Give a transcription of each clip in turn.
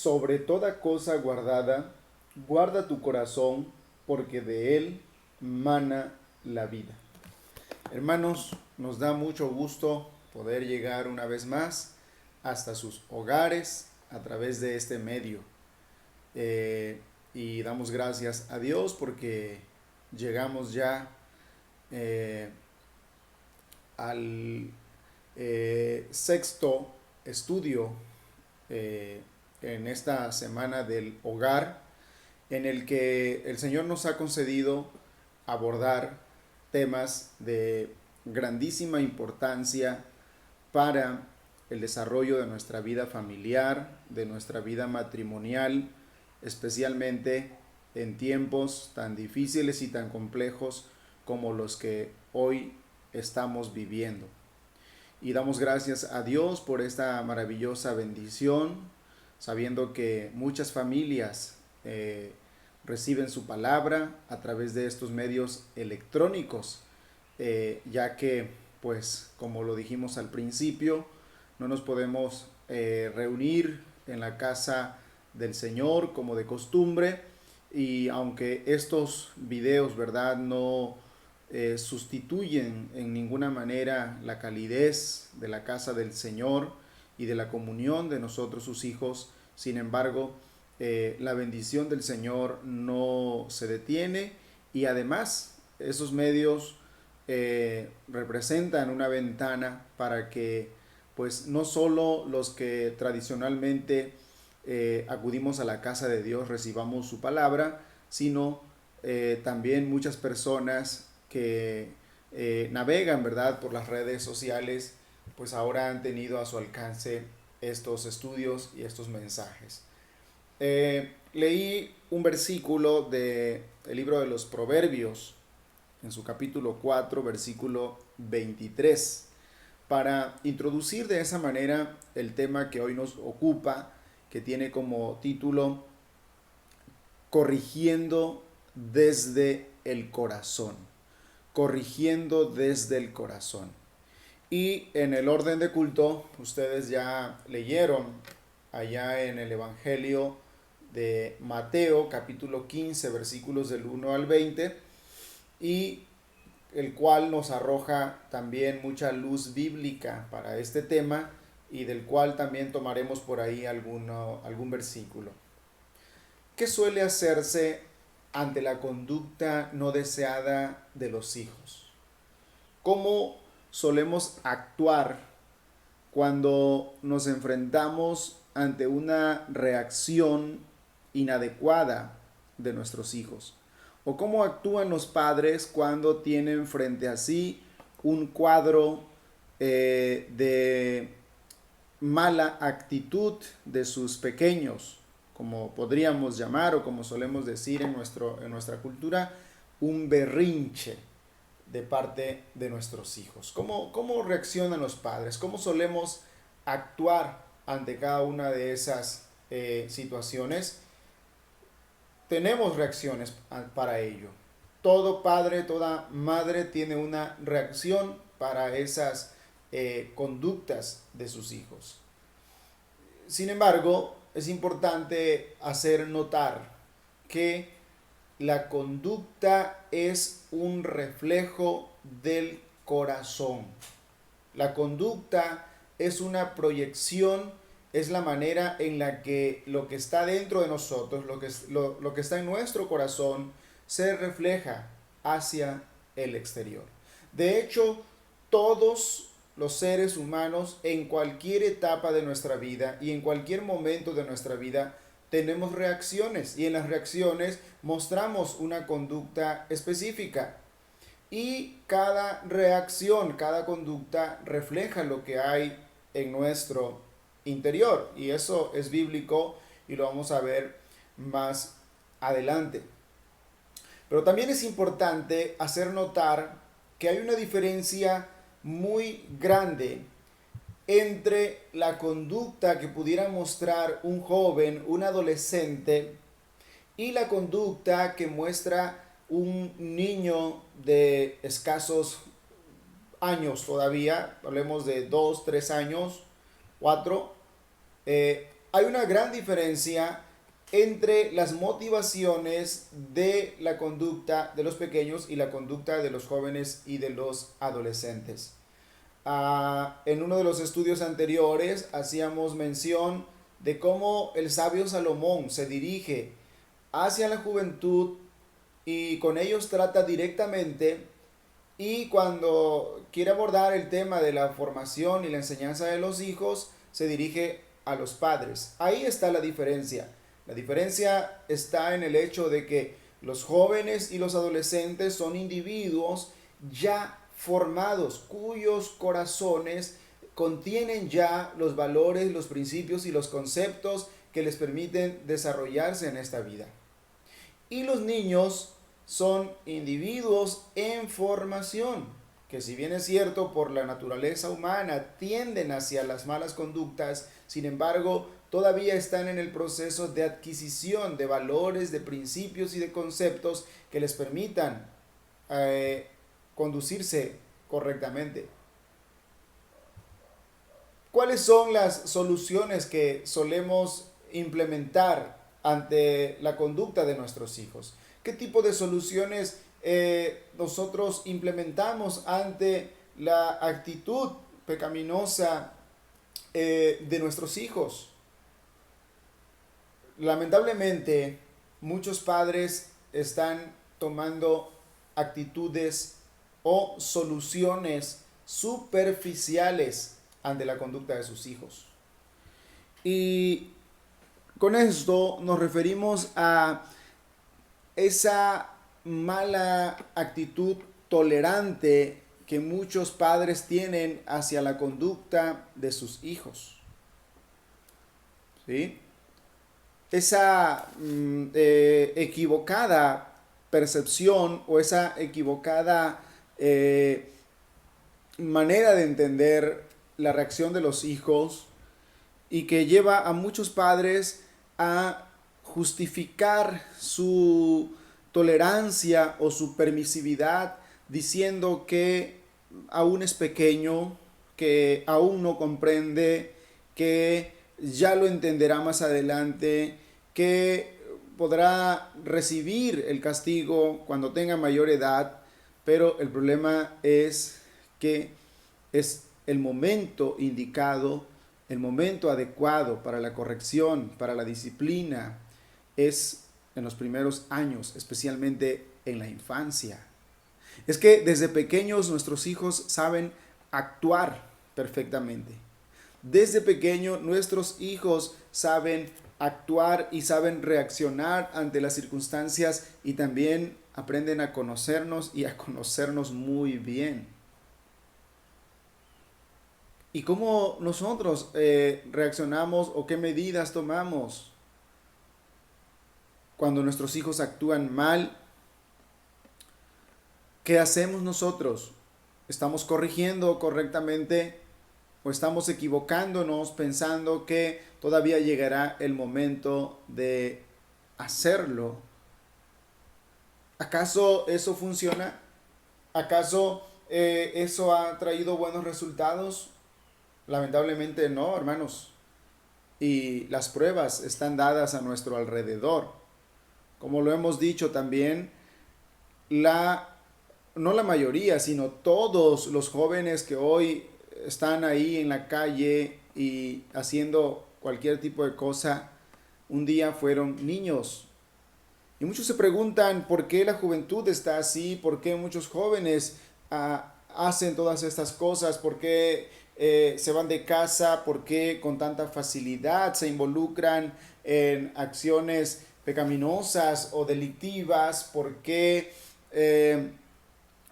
sobre toda cosa guardada, guarda tu corazón, porque de él mana la vida. Hermanos, nos da mucho gusto poder llegar una vez más hasta sus hogares a través de este medio. Eh, y damos gracias a Dios porque llegamos ya eh, al sexto estudio eh, en esta semana del hogar, en el que el Señor nos ha concedido abordar temas de grandísima importancia para el desarrollo de nuestra vida familiar, de nuestra vida matrimonial, especialmente en tiempos tan difíciles y tan complejos como los que hoy estamos viviendo. Y damos gracias a Dios por esta maravillosa bendición, sabiendo que muchas familias reciben su palabra a través de estos medios electrónicos, ya que, pues, como lo dijimos al principio, no nos podemos reunir en la casa del Señor como de costumbre, y aunque estos videos, ¿verdad?, no sustituyen en ninguna manera la calidez de la casa del Señor y de la comunión de nosotros sus hijos. Sin embargo, la bendición del Señor no se detiene, y además esos medios representan una ventana para que, pues, no solo los que tradicionalmente acudimos a la casa de Dios recibamos su palabra, sino también muchas personas que navegan, ¿verdad?, por las redes sociales, pues ahora han tenido a su alcance estos estudios y estos mensajes. Leí un versículo del libro de los Proverbios, en su capítulo 4, versículo 23, para introducir de esa manera el tema que hoy nos ocupa, que tiene como título Corrigiendo desde el corazón. Corrigiendo desde el corazón. Y en el orden de culto, ustedes ya leyeron allá en el Evangelio de Mateo, capítulo 15, versículos del 1 al 20, y el cual nos arroja también mucha luz bíblica para este tema, y del cual también tomaremos por ahí algún versículo. ¿Qué suele hacerse ante la conducta no deseada de los hijos? ¿Cómo solemos actuar cuando nos enfrentamos ante una reacción inadecuada de nuestros hijos? ¿O cómo actúan los padres cuando tienen frente a sí un cuadro de mala actitud de sus pequeños, como podríamos llamar o como solemos decir en nuestra cultura, un berrinche de parte de nuestros hijos? ¿Cómo reaccionan los padres? ¿Cómo solemos actuar ante cada una de esas situaciones? Tenemos reacciones para ello. Todo padre, toda madre tiene una reacción para esas conductas de sus hijos. Sin embargo, es importante hacer notar que la conducta es un reflejo del corazón. La conducta es una proyección, es la manera en la que lo que está dentro de nosotros, lo que está en nuestro corazón, se refleja hacia el exterior. De hecho, todos los seres humanos en cualquier etapa de nuestra vida y en cualquier momento de nuestra vida tenemos reacciones, y en las reacciones mostramos una conducta específica, y cada reacción, cada conducta refleja lo que hay en nuestro interior, y eso es bíblico y lo vamos a ver más adelante. Pero también es importante hacer notar que hay una diferencia muy grande entre la conducta que pudiera mostrar un joven, un adolescente, y la conducta que muestra un niño de escasos años todavía, hablemos de 2, 3 años, 4, hay una gran diferencia entre las motivaciones de la conducta de los pequeños y la conducta de los jóvenes y de los adolescentes. En uno de los estudios anteriores hacíamos mención de cómo el sabio Salomón se dirige hacia la juventud y con ellos trata directamente, y cuando quiere abordar el tema de la formación y la enseñanza de los hijos se dirige a los padres. Ahí está la diferencia. La diferencia está en el hecho de que los jóvenes y los adolescentes son individuos ya formados, cuyos corazones contienen ya los valores, los principios y los conceptos que les permiten desarrollarse en esta vida. Y los niños son individuos en formación, que si bien es cierto por la naturaleza humana tienden hacia las malas conductas, sin embargo todavía están en el proceso de adquisición de valores, de principios y de conceptos que les permitan conducirse correctamente. ¿Cuáles son las soluciones que solemos implementar ante la conducta de nuestros hijos? ¿Qué tipo de soluciones nosotros implementamos ante la actitud pecaminosa de nuestros hijos? Lamentablemente, muchos padres están tomando actitudes o soluciones superficiales ante la conducta de sus hijos. Y con esto nos referimos a esa mala actitud tolerante que muchos padres tienen hacia la conducta de sus hijos. ¿Sí? Esa equivocada percepción o esa equivocada manera de entender la reacción de los hijos, y que lleva a muchos padres a justificar su tolerancia o su permisividad diciendo que aún es pequeño, que aún no comprende, que ya lo entenderá más adelante, que podrá recibir el castigo cuando tenga mayor edad. Pero el problema es que es el momento indicado, el momento adecuado para la corrección, para la disciplina, es en los primeros años, especialmente en la infancia. Es que desde pequeños nuestros hijos saben actuar perfectamente. Desde pequeño nuestros hijos saben actuar y saben reaccionar ante las circunstancias, y también aprenden a conocernos y a conocernos muy bien. ¿Y cómo nosotros reaccionamos o qué medidas tomamos cuando nuestros hijos actúan mal? ¿Qué hacemos nosotros? ¿Estamos corrigiendo correctamente o estamos equivocándonos pensando que todavía llegará el momento de hacerlo? ¿Acaso eso funciona? ¿Acaso eso ha traído buenos resultados? Lamentablemente no, hermanos. Y las pruebas están dadas a nuestro alrededor. Como lo hemos dicho también, no la mayoría, sino todos los jóvenes que hoy están ahí en la calle y haciendo cualquier tipo de cosa, un día fueron niños. Y muchos se preguntan por qué la juventud está así, por qué muchos jóvenes hacen todas estas cosas, por qué se van de casa, por qué con tanta facilidad se involucran en acciones pecaminosas o delictivas, por qué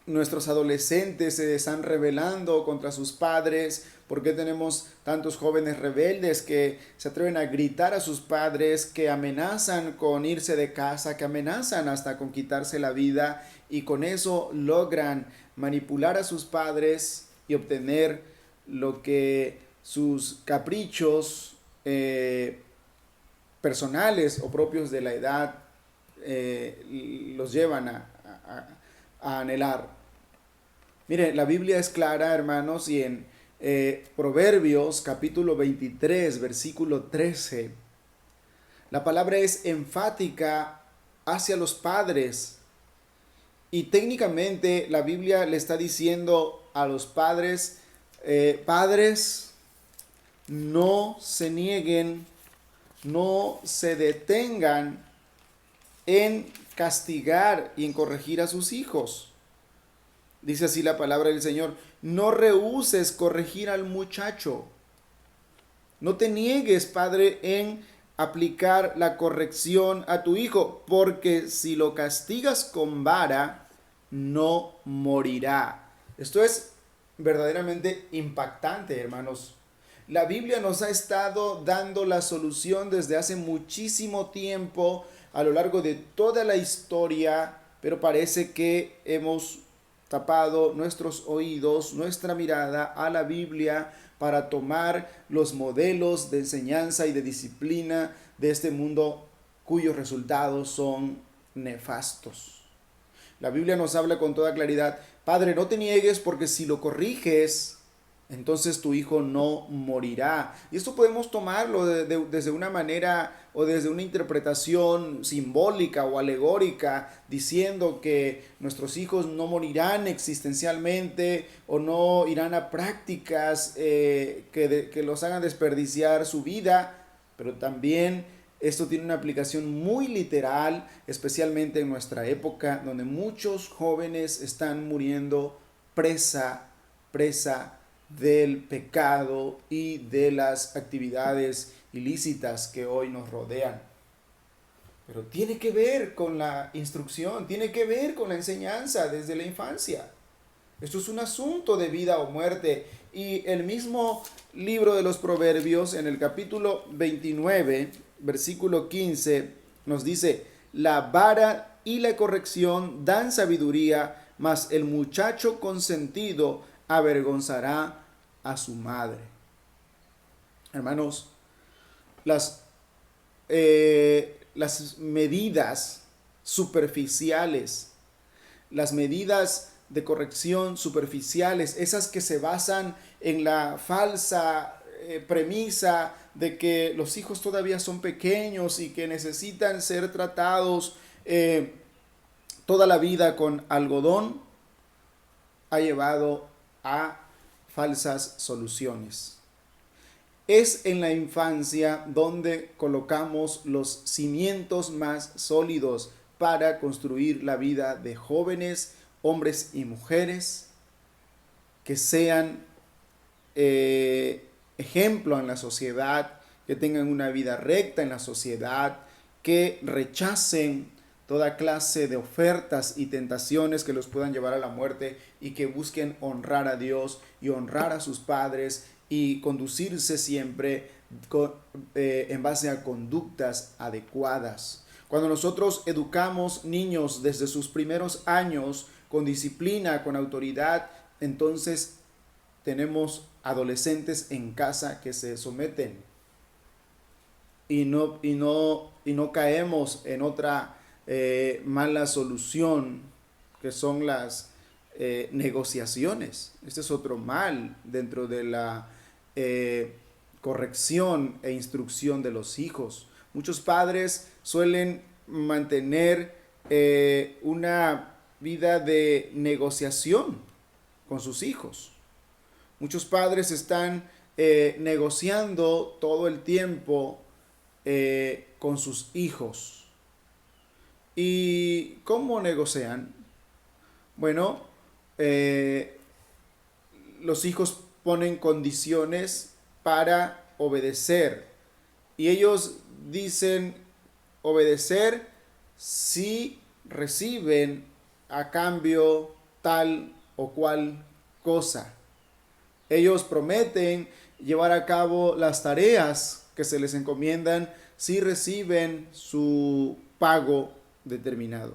nuestros adolescentes se están rebelando contra sus padres, por qué tenemos tantos jóvenes rebeldes que se atreven a gritar a sus padres, que amenazan con irse de casa, que amenazan hasta con quitarse la vida, y con eso logran manipular a sus padres y obtener lo que sus caprichos personales o propios de la edad los llevan a anhelar. Mire, la Biblia es clara, hermanos, y en Proverbios capítulo 23, versículo 13. La palabra es enfática hacia los padres. Y técnicamente la Biblia le está diciendo a los padres, padres, no se nieguen, no se detengan en castigar y en corregir a sus hijos. Dice así la palabra del Señor, no rehúses corregir al muchacho. No te niegues, padre, en aplicar la corrección a tu hijo, porque si lo castigas con vara, no morirá. Esto es verdaderamente impactante, hermanos. La Biblia nos ha estado dando la solución desde hace muchísimo tiempo, a lo largo de toda la historia, pero parece que hemos tapado nuestros oídos, nuestra mirada a la Biblia para tomar los modelos de enseñanza y de disciplina de este mundo cuyos resultados son nefastos. La Biblia nos habla con toda claridad, padre, no te niegues porque si lo corriges, entonces tu hijo no morirá. Y esto podemos tomarlo desde una manera o desde una interpretación simbólica o alegórica, diciendo que nuestros hijos no morirán existencialmente o no irán a prácticas que los hagan desperdiciar su vida, pero también esto tiene una aplicación muy literal, especialmente en nuestra época, donde muchos jóvenes están muriendo presa del pecado y de las actividades ilícitas que hoy nos rodean. Pero tiene que ver con la instrucción, tiene que ver con la enseñanza desde la infancia. Esto es un asunto de vida o muerte. Y el mismo libro de los Proverbios, en el capítulo 29, versículo 15, nos dice, la vara y la corrección dan sabiduría, mas el muchacho consentido avergonzará a su madre. Hermanos, las medidas superficiales, las medidas de corrección superficiales, esas que se basan en la falsa premisa de que los hijos todavía son pequeños y que necesitan ser tratados toda la vida con algodón, ha llevado a falsas soluciones. Es en la infancia donde colocamos los cimientos más sólidos para construir la vida de jóvenes, hombres y mujeres que sean ejemplo en la sociedad, que tengan una vida recta en la sociedad, que rechacen toda clase de ofertas y tentaciones que los puedan llevar a la muerte y que busquen honrar a Dios y honrar a sus padres y conducirse siempre en base a conductas adecuadas. Cuando nosotros educamos niños desde sus primeros años con disciplina, con autoridad, entonces tenemos adolescentes en casa que se someten y no caemos en otra mala solución que son las negociaciones. Este es otro mal dentro de la corrección e instrucción de los hijos. Muchos padres suelen mantener una vida de negociación con sus hijos. Muchos padres están negociando todo el tiempo con sus hijos. ¿Y cómo negocian? Bueno, los hijos ponen condiciones para obedecer. Y ellos dicen obedecer si reciben a cambio tal o cual cosa. Ellos prometen llevar a cabo las tareas que se les encomiendan si reciben su pago determinado.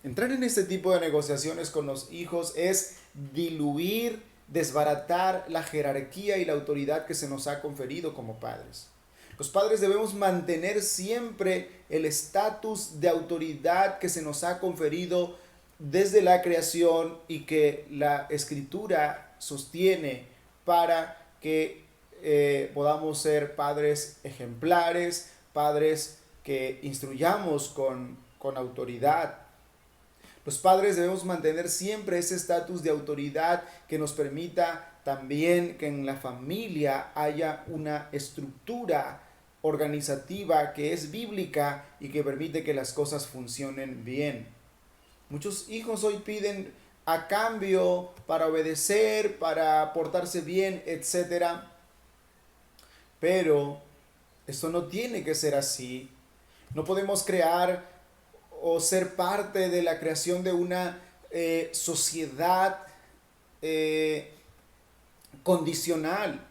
Entrar en este tipo de negociaciones con los hijos es diluir, desbaratar la jerarquía y la autoridad que se nos ha conferido como padres. Los padres debemos mantener siempre el estatus de autoridad que se nos ha conferido desde la creación y que la Escritura sostiene para que podamos ser padres ejemplares, padres que instruyamos con autoridad. Los padres debemos mantener siempre ese estatus de autoridad que nos permita también que en la familia haya una estructura organizativa que es bíblica y que permite que las cosas funcionen bien. Muchos hijos hoy piden a cambio para obedecer, para portarse bien, etcétera. Pero esto no tiene que ser así. No podemos crear o ser parte de la creación de una sociedad condicional.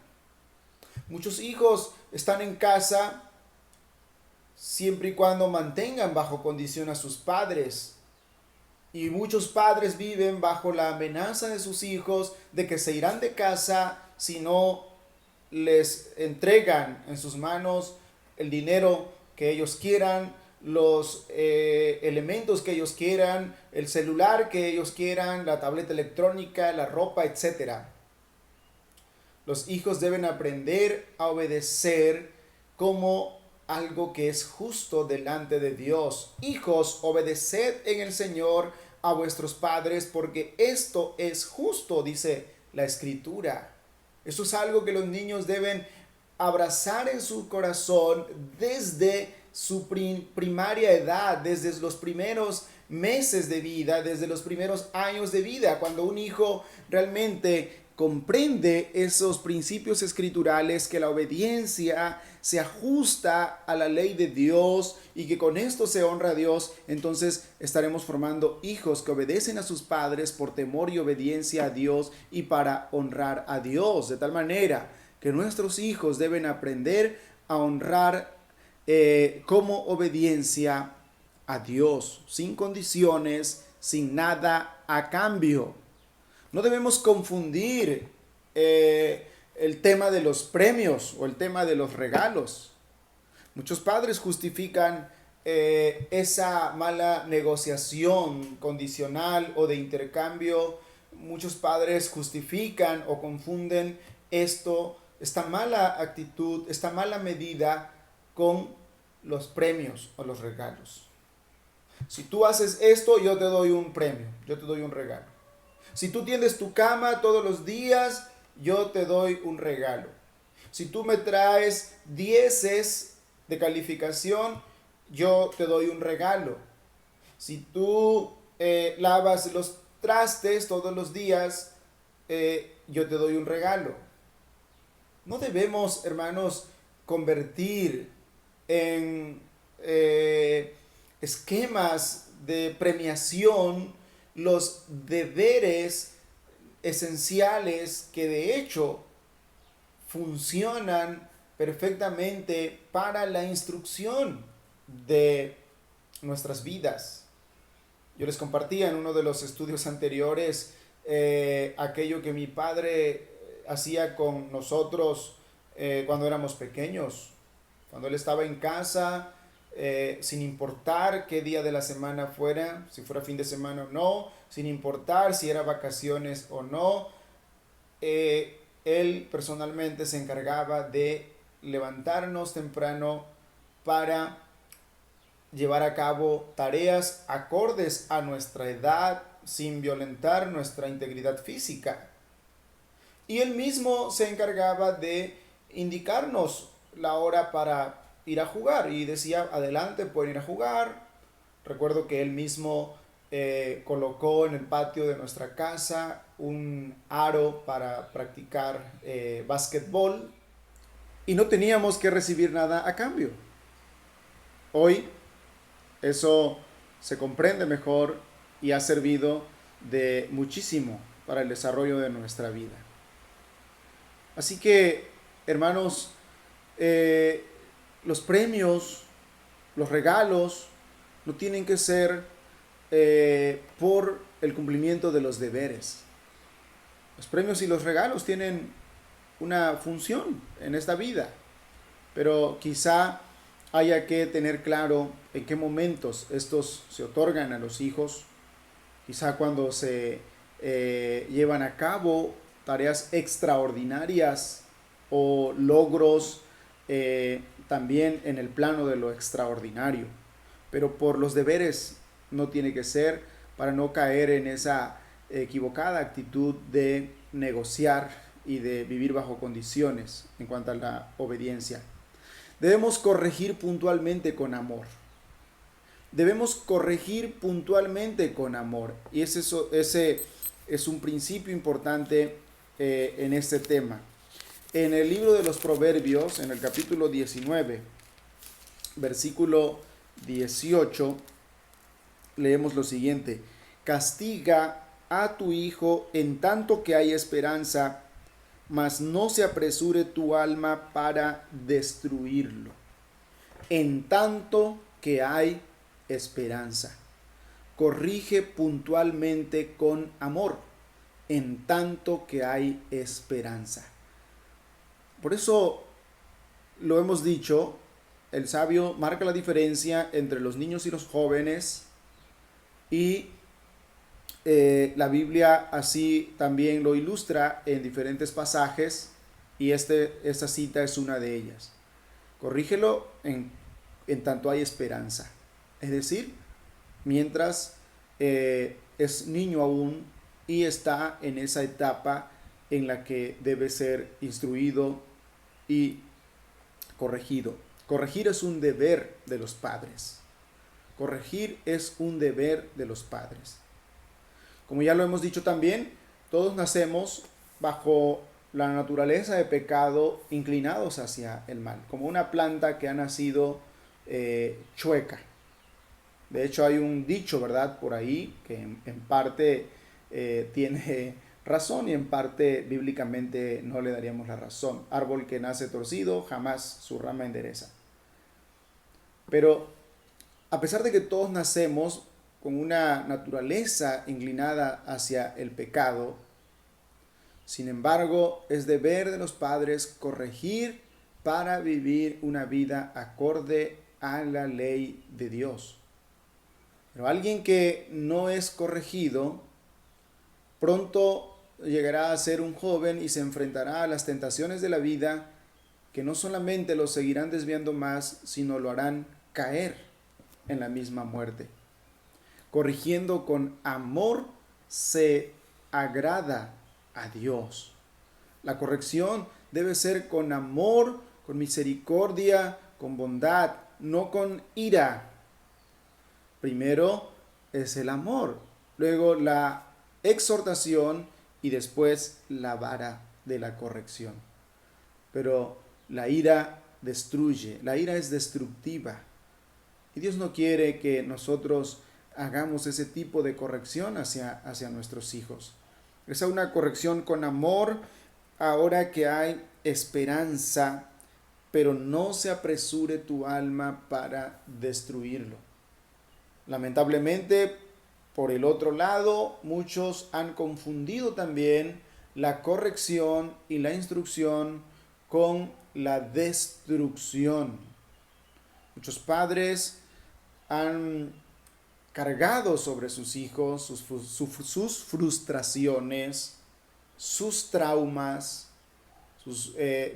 Muchos hijos están en casa siempre y cuando mantengan bajo condición a sus padres. Y muchos padres viven bajo la amenaza de sus hijos de que se irán de casa si no les entregan en sus manos el dinero que ellos quieran, los elementos que ellos quieran, el celular que ellos quieran, la tableta electrónica, la ropa, etc. Los hijos deben aprender a obedecer como algo que es justo delante de Dios. Hijos, obedeced en el Señor a vuestros padres, porque esto es justo, dice la Escritura. Eso es algo que los niños deben abrazar en su corazón desde su primaria edad, desde los primeros meses de vida, desde los primeros años de vida, cuando un hijo realmente comprende esos principios escriturales, que la obediencia se ajusta a la ley de Dios y que con esto se honra a Dios, entonces estaremos formando hijos que obedecen a sus padres por temor y obediencia a Dios y para honrar a Dios, de tal manera que nuestros hijos deben aprender a honrar como obediencia a Dios, sin condiciones, sin nada a cambio. No debemos confundir el tema de los premios o el tema de los regalos. Muchos padres justifican esa mala negociación condicional o de intercambio. Muchos padres justifican o confunden esta mala actitud, esta mala medida con los premios o los regalos. Si tú haces esto, yo te doy un premio, yo te doy un regalo. Si tú tiendes tu cama todos los días, yo te doy un regalo. Si tú me traes 10 de calificación, yo te doy un regalo. Si tú lavas los trastes todos los días, yo te doy un regalo. No debemos, hermanos, convertir en esquemas de premiación los deberes esenciales que de hecho funcionan perfectamente para la instrucción de nuestras vidas. Yo les compartía en uno de los estudios anteriores aquello que mi padre hacía con nosotros cuando éramos pequeños. Cuando él estaba en casa, sin importar qué día de la semana fuera, si fuera fin de semana o no, sin importar si era vacaciones o no, él personalmente se encargaba de levantarnos temprano para llevar a cabo tareas acordes a nuestra edad sin violentar nuestra integridad física. Y él mismo se encargaba de indicarnos la hora para ir a jugar y decía, adelante, pueden ir a jugar. Recuerdo que él mismo colocó en el patio de nuestra casa un aro para practicar básquetbol y no teníamos que recibir nada a cambio. Hoy eso se comprende mejor y ha servido de muchísimo para el desarrollo de nuestra vida. Así que, hermanos, los premios, los regalos, no tienen que ser por el cumplimiento de los deberes. Los premios y los regalos tienen una función en esta vida, pero quizá haya que tener claro en qué momentos estos se otorgan a los hijos, quizá cuando se llevan a cabo tareas extraordinarias o logros también en el plano de lo extraordinario. Pero por los deberes no tiene que ser, para no caer en esa equivocada actitud de negociar y de vivir bajo condiciones en cuanto a la obediencia. Debemos corregir puntualmente con amor. Debemos corregir puntualmente con amor. Y ese es un principio importante en este tema. En el libro de los Proverbios, en el capítulo 19, versículo 18, leemos lo siguiente: castiga a tu hijo en tanto que hay esperanza, mas no se apresure tu alma para destruirlo. En tanto que hay esperanza. Corrige puntualmente con amor, en tanto que hay esperanza. Por eso lo hemos dicho, el sabio marca la diferencia entre los niños y los jóvenes, y la Biblia así también lo ilustra en diferentes pasajes, y esta cita es una de ellas. Corrígelo en tanto hay esperanza. Es decir, mientras es niño aún y está en esa etapa en la que debe ser instruido y corregido. Corregir es un deber de los padres. Corregir es un deber de los padres. Como ya lo hemos dicho también, todos nacemos bajo la naturaleza de pecado, inclinados hacia el mal, como una planta que ha nacido chueca. De hecho, hay un dicho, ¿verdad?, por ahí que en parte tiene razón y en parte bíblicamente no le daríamos la razón. Árbol que nace torcido, jamás su rama endereza. Pero a pesar de que todos nacemos con una naturaleza inclinada hacia el pecado, sin embargo, es deber de los padres corregir para vivir una vida acorde a la ley de Dios. Pero alguien que no es corregido, pronto llegará a ser un joven y se enfrentará a las tentaciones de la vida, que no solamente lo seguirán desviando más, sino lo harán caer en la misma muerte. Corrigiendo con amor se agrada a Dios. La corrección debe ser con amor, con misericordia, con bondad, no con ira. Primero es el amor, luego la exhortación y después la vara de la corrección. Pero la ira destruye, la ira es destructiva. Y Dios no quiere que nosotros hagamos ese tipo de corrección hacia nuestros hijos. Es una corrección con amor ahora que hay esperanza, pero no se apresure tu alma para destruirlo. Lamentablemente, por el otro lado, muchos han confundido también la corrección y la instrucción con la destrucción. Muchos padres han cargado sobre sus hijos sus frustraciones, sus traumas, sus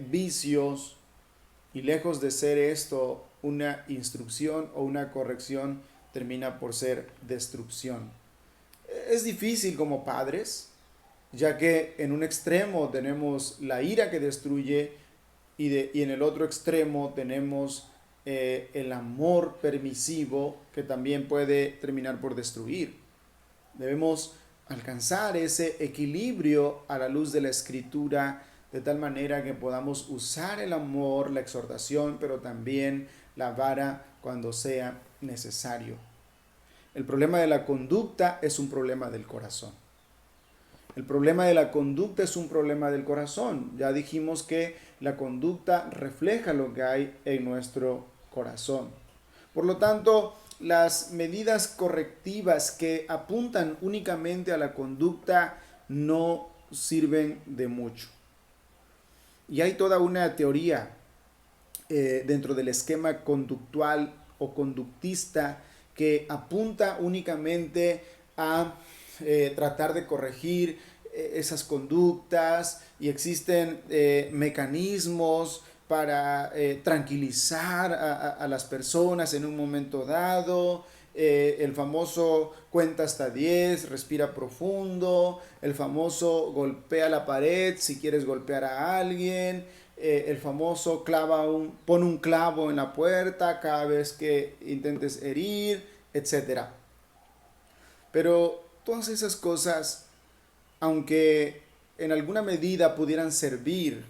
vicios, y lejos de ser esto una instrucción o una corrección, termina por ser destrucción. Es difícil como padres, ya que en un extremo tenemos la ira que destruye y en el otro extremo tenemos el amor permisivo que también puede terminar por destruir. Debemos alcanzar ese equilibrio a la luz de la Escritura, de tal manera que podamos usar el amor, la exhortación, pero también la vara cuando sea necesario. El problema de la conducta es un problema del corazón. El problema de la conducta es un problema del corazón. Ya dijimos que la conducta refleja lo que hay en nuestro corazón. Por lo tanto, las medidas correctivas que apuntan únicamente a la conducta no sirven de mucho. Y hay toda una teoría dentro del esquema conductual o conductista que apunta únicamente a tratar de corregir esas conductas y existen mecanismos para tranquilizar a las personas en un momento dado. El famoso cuenta hasta 10, respira profundo, el famoso golpea la pared si quieres golpear a alguien, el famoso pone un clavo en la puerta cada vez que intentes herir, etcétera. Pero todas esas cosas, aunque en alguna medida pudieran servir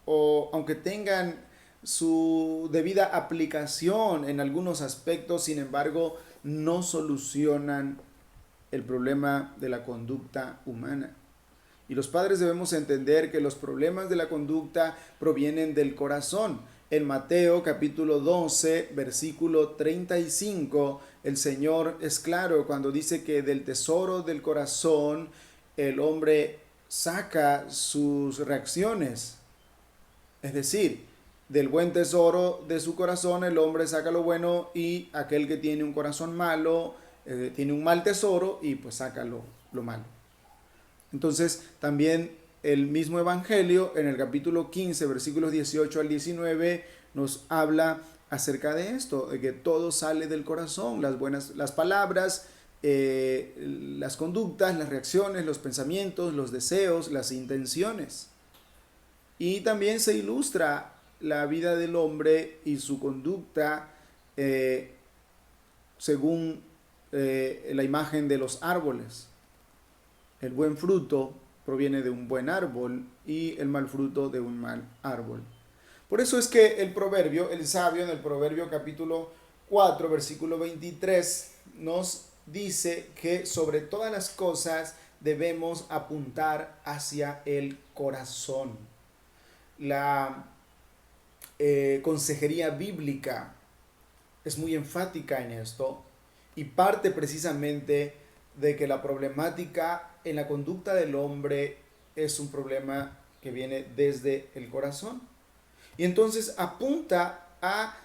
o aunque tengan su debida aplicación en algunos aspectos, sin embargo, no solucionan el problema de la conducta humana. Y los padres debemos entender que los problemas de la conducta provienen del corazón. En Mateo capítulo 12, versículo 35, el Señor es claro cuando dice que del tesoro del corazón el hombre saca sus reacciones. Es decir, del buen tesoro de su corazón el hombre saca lo bueno, y aquel que tiene un corazón malo tiene un mal tesoro y pues saca lo malo. Entonces también el mismo Evangelio en el capítulo 15 versículos 18 al 19 nos habla acerca de esto, de que todo sale del corazón, las palabras, las conductas, las reacciones, los pensamientos, los deseos, las intenciones. Y también se ilustra la vida del hombre y su conducta según la imagen de los árboles. El buen fruto proviene de un buen árbol y el mal fruto de un mal árbol. Por eso es que el sabio en el Proverbio capítulo 4, versículo 23, nos dice que sobre todas las cosas debemos apuntar hacia el corazón. La consejería bíblica es muy enfática en esto y parte precisamente de que la problemática en la conducta del hombre es un problema que viene desde el corazón. Y entonces apunta a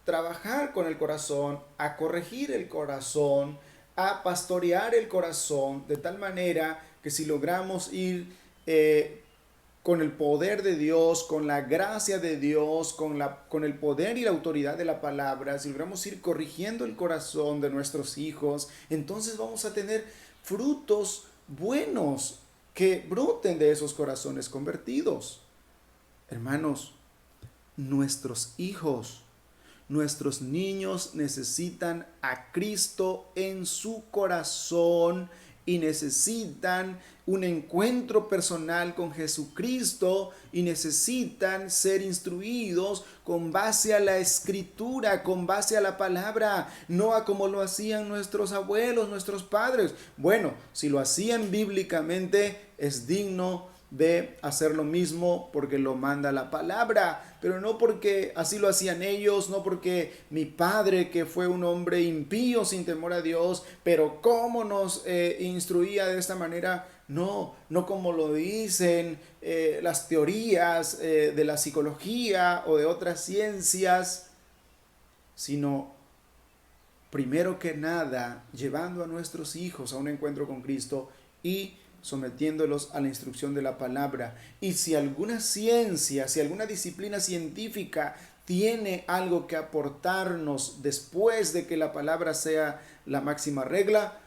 trabajar con el corazón, a corregir el corazón, a pastorear el corazón, de tal manera que si logramos ir con el poder de Dios, con la gracia de Dios, con el poder y la autoridad de la palabra, si logramos ir corrigiendo el corazón de nuestros hijos, entonces vamos a tener frutos buenos que broten de esos corazones convertidos. Hermanos, nuestros hijos, nuestros niños necesitan a Cristo en su corazón y necesitan un encuentro personal con Jesucristo y necesitan ser instruidos con base a la Escritura, con base a la palabra, no a como lo hacían nuestros abuelos, nuestros padres. Bueno, si lo hacían bíblicamente, es digno de hacer lo mismo porque lo manda la palabra, pero no porque así lo hacían ellos, no porque mi padre, que fue un hombre impío sin temor a Dios, pero cómo nos instruía de esta manera. No como lo dicen las teorías de la psicología o de otras ciencias, sino primero que nada llevando a nuestros hijos a un encuentro con Cristo y sometiéndolos a la instrucción de la palabra. Y si alguna ciencia, si alguna disciplina científica tiene algo que aportarnos después de que la palabra sea la máxima regla,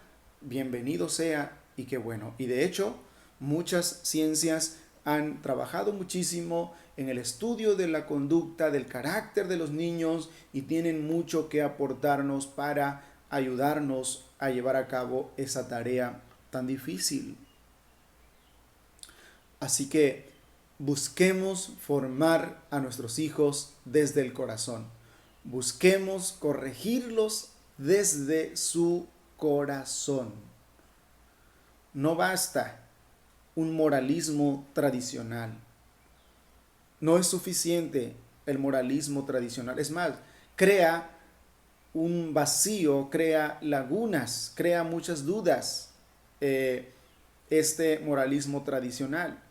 bienvenido sea y qué bueno. Y de hecho, muchas ciencias han trabajado muchísimo en el estudio de la conducta, del carácter de los niños, y tienen mucho que aportarnos para ayudarnos a llevar a cabo esa tarea tan difícil. Así que busquemos formar a nuestros hijos desde el corazón. Busquemos corregirlos desde su corazón. No basta un moralismo tradicional. No es suficiente el moralismo tradicional. Es más, crea un vacío, crea lagunas, crea muchas dudas este moralismo tradicional.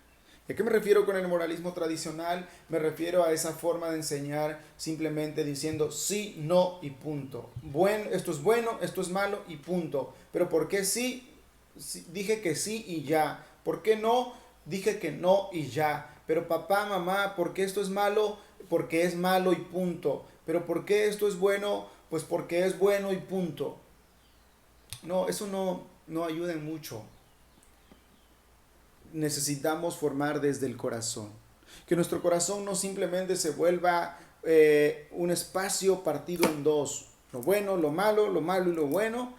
¿A qué me refiero con el moralismo tradicional? Me refiero a esa forma de enseñar simplemente diciendo sí, no y punto. Esto es bueno, esto es malo y punto. Pero ¿por qué sí? Dije que sí y ya. ¿Por qué no? Dije que no y ya. Pero papá, mamá, ¿por qué esto es malo? Porque es malo y punto. Pero ¿por qué esto es bueno? Pues porque es bueno y punto. No, eso no ayuda en mucho. Necesitamos formar desde el corazón. Que nuestro corazón no simplemente se vuelva un espacio partido en dos. Lo bueno, lo malo y lo bueno.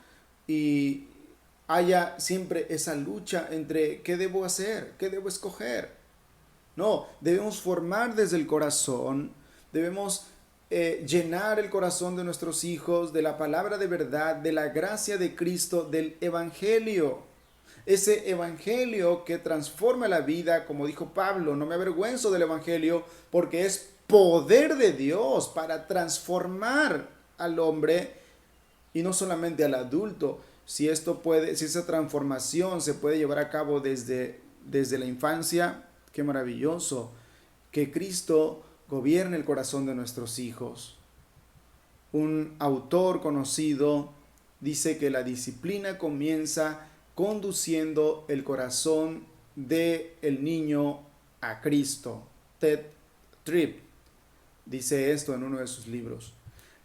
Y haya siempre esa lucha entre qué debo hacer, qué debo escoger. No, debemos formar desde el corazón, debemos llenar el corazón de nuestros hijos de la palabra de verdad, de la gracia de Cristo, del Evangelio. Ese Evangelio que transforma la vida, como dijo Pablo, no me avergüenzo del Evangelio porque es poder de Dios para transformar al hombre y no solamente al adulto. Si esa transformación se puede llevar a cabo desde la infancia, qué maravilloso. Que Cristo gobierne el corazón de nuestros hijos. Un autor conocido dice que la disciplina comienza conduciendo el corazón del niño a Cristo. Ted Tripp dice esto en uno de sus libros.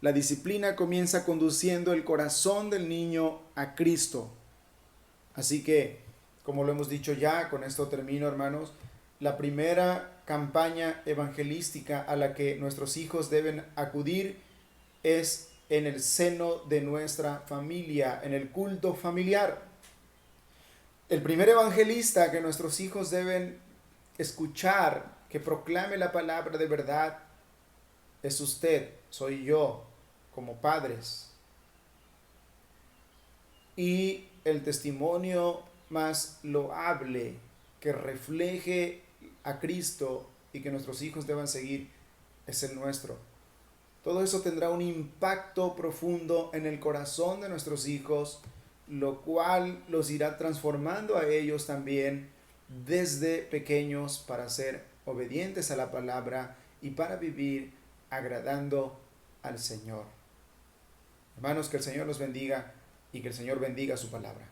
La disciplina comienza conduciendo el corazón del niño a Cristo. Así que, como lo hemos dicho ya, con esto termino, hermanos, la primera campaña evangelística a la que nuestros hijos deben acudir es en el seno de nuestra familia, en el culto familiar. El primer evangelista que nuestros hijos deben escuchar, que proclame la palabra de verdad, es usted, soy yo, como padres. Y el testimonio más loable que refleje a Cristo y que nuestros hijos deban seguir es el nuestro. Todo eso tendrá un impacto profundo en el corazón de nuestros hijos, lo cual los irá transformando a ellos también desde pequeños para ser obedientes a la palabra y para vivir agradando al Señor. Hermanos, que el Señor los bendiga y que el Señor bendiga su palabra.